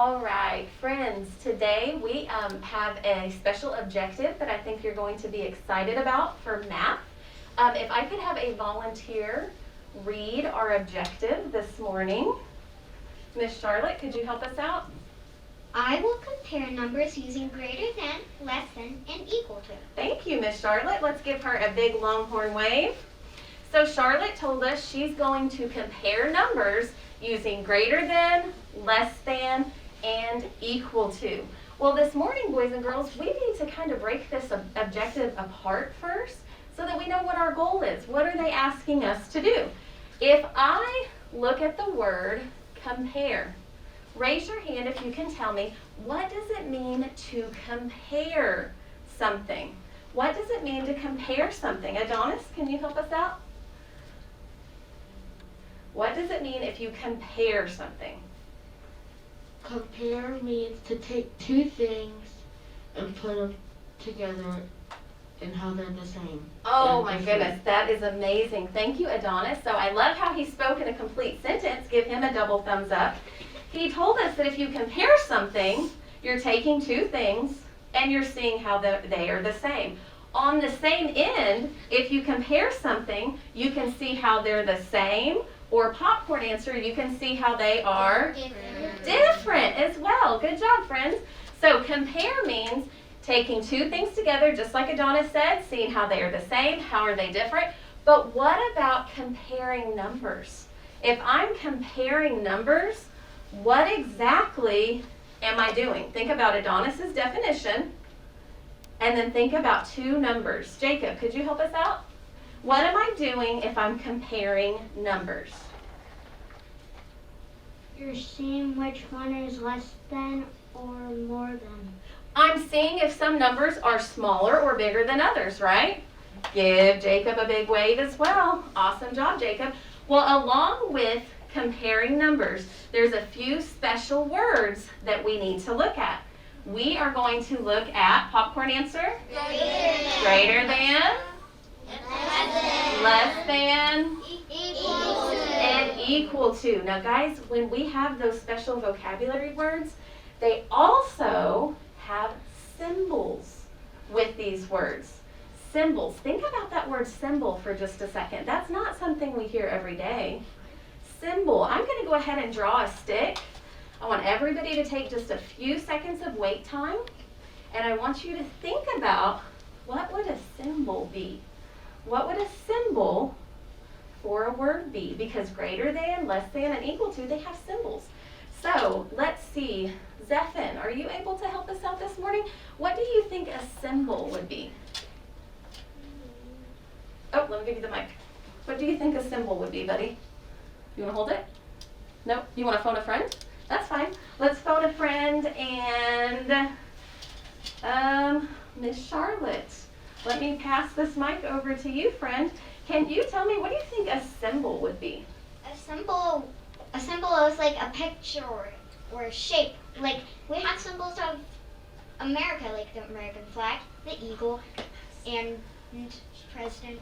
All right, friends, today we have a special objective that I think you're going to be excited about for math. If I could have a volunteer read our objective this morning. Miss Charlotte, could you help us out? I will compare numbers using greater than, less than, and equal to. Thank you, Miss Charlotte. Let's give her a big longhorn wave. So Charlotte told us she's going to compare numbers using greater than, less than, and equal to. Well, this morning, boys and girls, we need to kind of break this objective apart first so that we know what our goal is. What are they asking us to do? If I look at the word compare, raise your hand if you can tell me, what does it mean to compare something? What does it mean to compare something? Adonis, can you help us out? What does it mean if you compare something? Compare means to take two things and put them together and how they're the same. Oh my goodness, that is amazing. Thank you, Adonis. So I love how he spoke in a complete sentence. Give him a double thumbs up. He told us that if you compare something, you're taking two things and you're seeing how they are the same. On the same end, if you compare something, you can see how they're the same. Or popcorn answer, you can see how they are different as well. Good job, friends. So compare means taking two things together, just like Adonis said, seeing how they are the same, how are they different. But what about comparing numbers? If I'm comparing numbers, what exactly am I doing? Think about Adonis's definition, and then think about two numbers. Jacob, could you help us out? What am I doing if I'm comparing numbers? You're seeing which one is less than or more than. I'm seeing if some numbers are smaller or bigger than others, right? Give Jacob a big wave as well. Awesome job, Jacob. Well, along with comparing numbers, there's a few special words that we need to look at. We are going to look at popcorn answer. Greater than. Less than. And equal to. Now guys, when we have those special vocabulary words, they also have symbols with these words. Symbols. Think about that word symbol for just a second. That's not something we hear every day. Symbol. I'm going to go ahead and draw a stick. I want everybody to take just a few seconds of wait time, and I want you to think about, what would a symbol be? What would a symbol for a word be? Because greater than, less than, and equal to, they have symbols. So let's see. Zephin, are you able to help us out this morning? What do you think a symbol would be? Oh, let me give you the mic. What do you think a symbol would be, buddy? You want to hold it? No? You want to phone a friend? That's fine. Let's phone a friend and Miss Charlotte. Let me pass this mic over to you, friend. Can you tell me, what do you think a symbol would be? A symbol is like a picture or a shape. Like we have symbols of America, like the American flag, the eagle, and President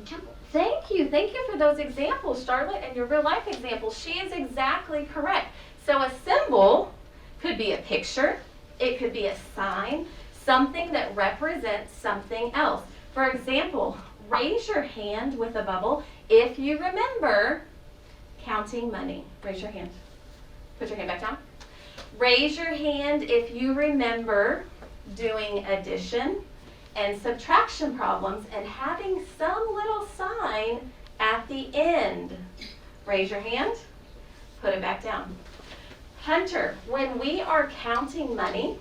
Temple. Thank you for those examples, Charlotte, and your real life examples. She is exactly correct. So a symbol could be a picture, it could be a sign, something that represents something else. For example, raise your hand with a bubble if you remember counting money. Raise your hand. Put your hand back down. Raise your hand if you remember doing addition and subtraction problems and having some little sign at the end. Raise your hand. Put it back down. Hunter, when we are counting money,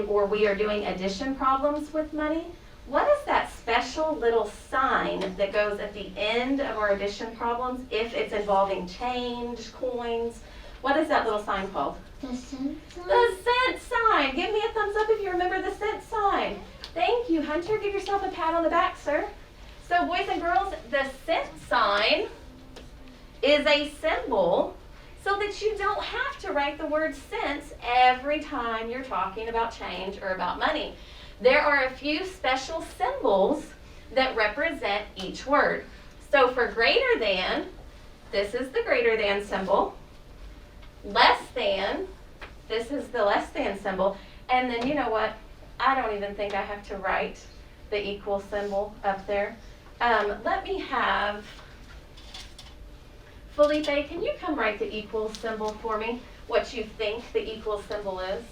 or we are doing addition problems with money, what is that special little sign that goes at the end of our addition problems if it's involving change, coins? What is that little sign called? The cent sign. The cent sign. Give me a thumbs up if you remember the cent sign. Thank you, Hunter. Give yourself a pat on the back, sir. So boys and girls, the cent sign is a symbol so that you don't have to write the word cents every time you're talking about change or about money. There are a few special symbols that represent each word. So for greater than, this is the greater than symbol. Less than than, this is the less than symbol, and then you know what? I don't even think I have to write the equal symbol up there. Let me have, Felipe, can you come write the equal symbol for me? What you think the equal symbol is?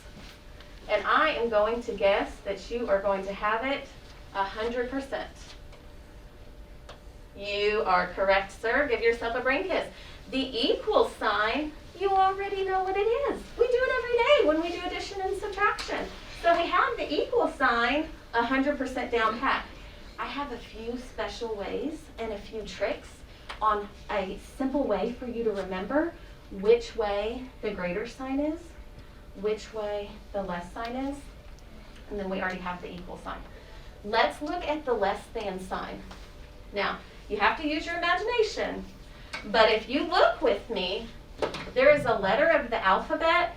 And I am going to guess that you are going to have it 100%. You are correct, sir. Give yourself a brain kiss. The equal sign, you already know what it is. We do it every day when we do addition and subtraction. So we have the equal sign 100% down pat. I have a few special ways and a few tricks on a simple way for you to remember which way the greater sign is, which way the less sign is, and then we already have the equal sign. Let's look at the less than sign. Now, you have to use your imagination, but if you look with me, there is a letter of the alphabet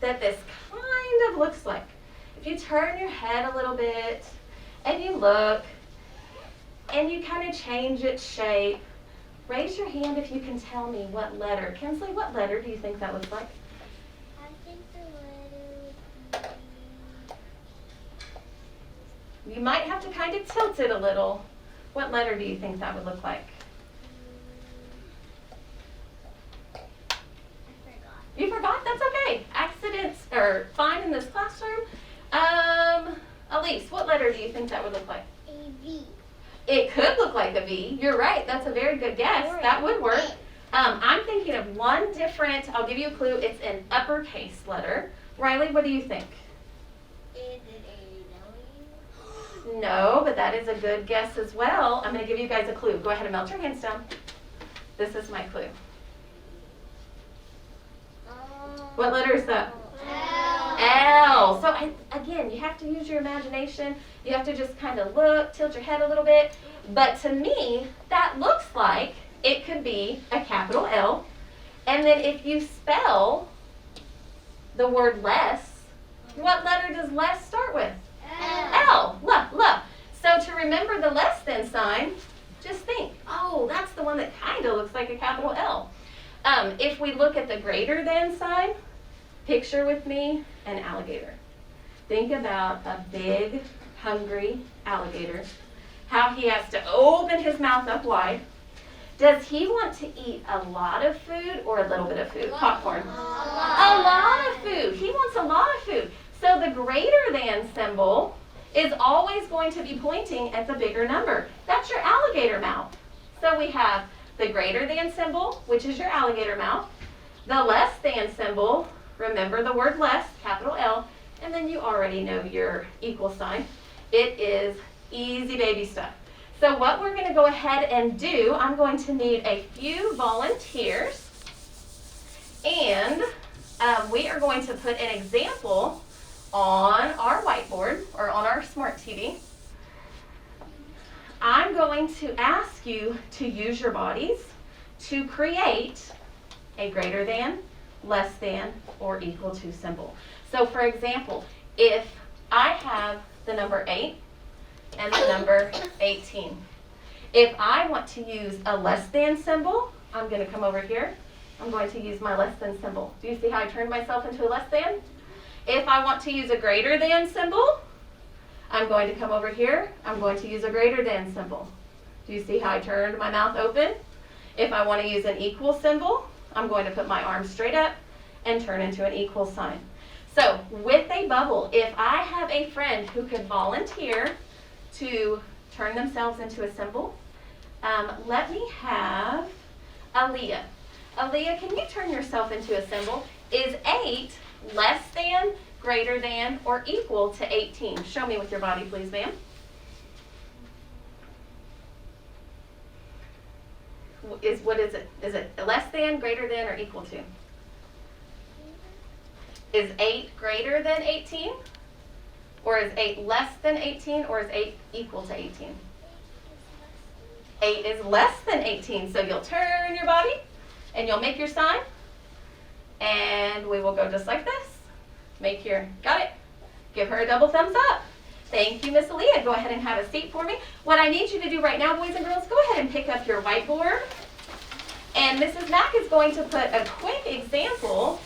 that this kind of looks like. If you turn your head a little bit and you look and you kind of change its shape, raise your hand if you can tell me what letter. Kinsley, what letter do you think that looks like? I think the letter would be... You might have to kind of tilt it a little. What letter do you think that would look like? I forgot. You forgot? That's okay. Accidents are fine in this classroom. Elise, what letter do you think that would look like? A V. It could look like a V. You're right. That's a very good guess. That would work. I'm thinking of one different, I'll give you a clue. It's an uppercase letter. Riley, what do you think? Is it a W? No, but that is a good guess as well. I'm going to give you guys a clue. Go ahead and melt your hands down. This is my clue. What letter is that? L. So again, you have to use your imagination. You have to just kind of look, tilt your head a little bit. But to me, that looks like it could be a capital L. And then if you spell the word less, what letter does less start with? L. Look. So to remember the less than sign, just think, oh, that's the one that kind of looks like a capital L. If we look at the greater than sign, picture with me an alligator. Think about a big, hungry alligator. How he has to open his mouth up wide. Does he want to eat a lot of food or a little bit of food? Popcorn. A lot of food. He wants a lot of food. So the greater than symbol is always going to be pointing at the bigger number. That's your alligator mouth. So we have the greater than symbol, which is your alligator mouth. The less than symbol, remember the word less, capital L, and then you already know your equal sign. It is easy baby stuff. So what we're going to go ahead and do, I'm going to need a few volunteers, and we are going to put an example on our whiteboard or on our smart TV. I'm going to ask you to use your bodies to create a greater than, less than, or equal to symbol. So for example, if I have the number 8 and the number 18, if I want to use a less than symbol, I'm going to come over here. I'm going to use my less than symbol. Do you see how I turned myself into a less than? If I want to use a greater than symbol, I'm going to come over here. I'm going to use a greater than symbol. Do you see how I turned my mouth open? If I want to use an equal symbol, I'm going to put my arms straight up and turn into an equal sign. So with a bubble, if I have a friend who could volunteer to turn themselves into a symbol, let me have Aaliyah. Aaliyah, can you turn yourself into a symbol? Is 8 less than, greater than, or equal to 18? Show me with your body, please, ma'am. What is it? Is it less than, greater than, or equal to? Is 8 greater than 18? Or is 8 less than 18? Or is 8 equal to 18? 8 is less than 18. So you'll turn your body and you'll make your sign. And we will go just like this. Make your, got it? Give her a double thumbs up. Thank you, Miss Aaliyah. Go ahead and have a seat for me. What I need you to do right now, boys and girls, go ahead and pick up your whiteboard. And Mrs. Mack is going to put a quick example